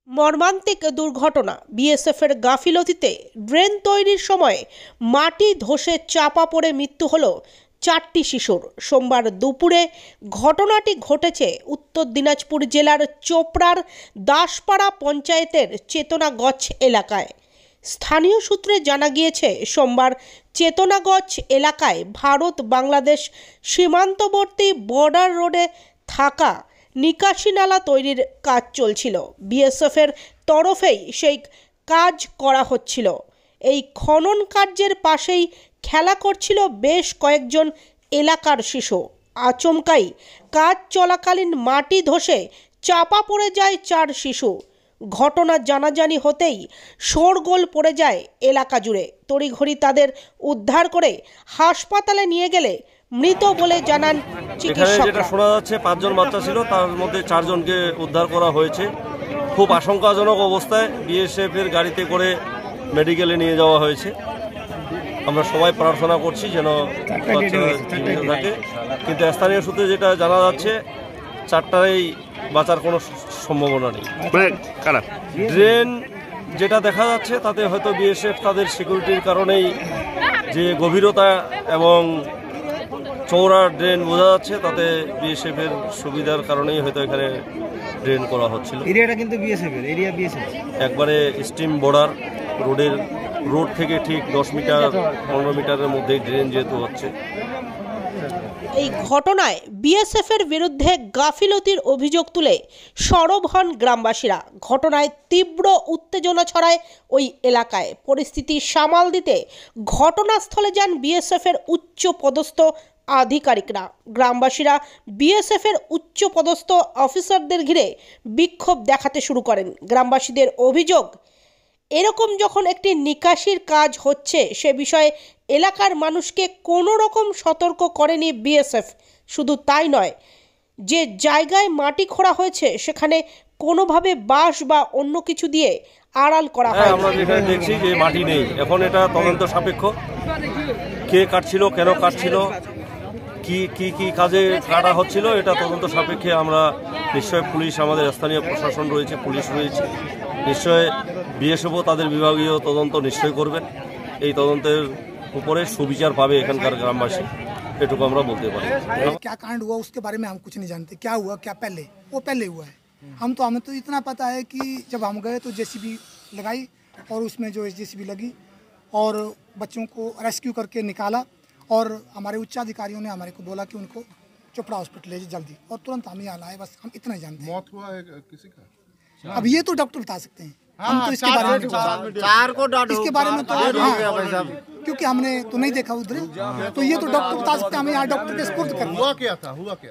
মর্মান্তিক দুর্ঘটনা। বিএসএফের গাফিলতিতে ড্রেন তৈরির সময় মাটি ধসে চাপা পড়ে মৃত্যু হলো 4টি শিশুর। সোমবার দুপুরে ঘটনাটি ঘটেছে উত্তর দিনাজপুর জেলার চোপড়ার দাসপাড়া পঞ্চায়েতের চেতনাগছ এলাকায়। স্থানীয় সূত্রে জানা গিয়েছে, সোমবার চেতনাগছ এলাকায় ভারত বাংলাদেশ সীমান্তবর্তী বর্ডার রোডে থাকা নিকাশি নালা তৈরির কাজ চলছিল। বিএসএফের তরফেই সেই কাজ করা হচ্ছিল। এই খনন কার্যের পাশেই খেলা করছিল বেশ কয়েকজন এলাকার শিশু। আচমকাই কাজ চলাকালীন মাটি ধসে চাপা পড়ে যায় 4 শিশু। ঘটনা জানাজানি হতেই শোরগোল পড়ে যায় এলাকা জুড়ে। তড়িঘড়ি তাদের উদ্ধার করে হাসপাতালে নিয়ে গেলে মৃত বলে জানান চিকিৎসকরা। যেটা শোনা যাচ্ছে 5 জন বাচ্চা ছিল, তার মধ্যে 4 জনকে উদ্ধার করা হয়েছে। খুব আশঙ্কাজনক অবস্থায় বিএসএফ এর গাড়িতে করে মেডিকেলে নিয়ে যাওয়া হয়েছে। আমরা সবাই প্রার্থনা করছি যেন থাকে, কিন্তু স্থানীয় সূত্রে যেটা জানা যাচ্ছে 4টাই বাঁচার কোনো সম্ভাবনা নেই। ড্রেন যেটা দেখা যাচ্ছে তাতে হয়তো বিএসএফ তাদের সিকিউরিটির কারণেই, যে গভীরতা এবং চৌড়া ড্রেন বোঝা যাচ্ছে, তাতে বিএসএফ এর সুবিধার কারণেই হয়তো এখানে ড্রেন করা হচ্ছিল। এরিয়াটা কিন্তু বিএসএফ এর এরিয়া, বিএসএফ একবারে স্ট্রিম বর্ডার রোড থেকে ঠিক 10 মিটার 15 মিটারের মধ্যেই ড্রেন যেহেতু হচ্ছে। এই ঘটনায় বিএসএফ এর বিরুদ্ধে গাফিলতির অভিযোগ তুলে সরব হন গ্রামবাসীরা। ঘটনায় তীব্র উত্তেজনা ছড়ায় ওই এলাকায়। পরিস্থিতি সামাল দিতে ঘটনাস্থলে যান বিএসএফ এর উচ্চ পদস্থ আধিকারিকরা। গ্রামবাসীরা বিএসএফ এর উচ্চ পদস্থ অফিসারদের ঘিরে বিক্ষোভ দেখাতে শুরু করেন। গ্রামবাসীদের অভিযোগ, এরকম যখন একটি নিকাশির কাজ হচ্ছে সে বিষয়ে এলাকার মানুষকে কোনো রকম সতর্ক করেনি বিএসএফ। শুধু তাই নয়, যে জায়গায় মাটি খোঁড়া হয়েছে সেখানে কোনোভাবে বাঁশ বা অন্য কিছু দিয়ে আড়াল করা হয়। আমরা যেখানে দেখছি যে মাটি নেই, এখন এটা তদন্ত সাপেক্ষ। কে কাটছিল, কেন কাটছিল, কি কাজে কাটা হচ্ছিল, এটা তদন্ত সাপেক্ষে আমরা নিশ্চয় পুলিশ, আমাদের স্থানীয় প্রশাসন রয়েছে, পুলিশ রয়েছে, নিশ্চয় বিএসএফও তাদের বিভাগীয় তদন্ত নিশ্চয় করবেন। এই তদন্তের উপরে সুবিচার পাবে এখানকার গ্রামবাসী, এটুকু আমরা বলতে পারি। क्या कांड हुआ उसके बारे में हम कुछ नहीं जानते। क्या हुआ, क्या पहले वो पहले हुआ है। हमें तो इतना पता है कि जब हम गए तो जेसीबी लगाई और उसमें जो जेसीबी लगी और बच्चों को रेस्क्यू करके निकाला, और हमारे उच्चाधिकारियों ने हमारे को बोला कि उनको चोपड़ा हॉस्पिटल ले जल्दी, और तुरंत हम यहाँ लाए। बस हम इतना ही जानते हैं। मौत हुआ है किसी का? अब ये तो डॉक्टर बता सकते हैं। हम तो इसके बारे में इसके बारे में तो क्योंकि हमने तो नहीं देखा उधर, तो ये तो डॉक्टर बता सकते हैं। हमें यहाँ डॉक्टर के स्पुर्द कर। हुआ क्या था, हुआ क्या?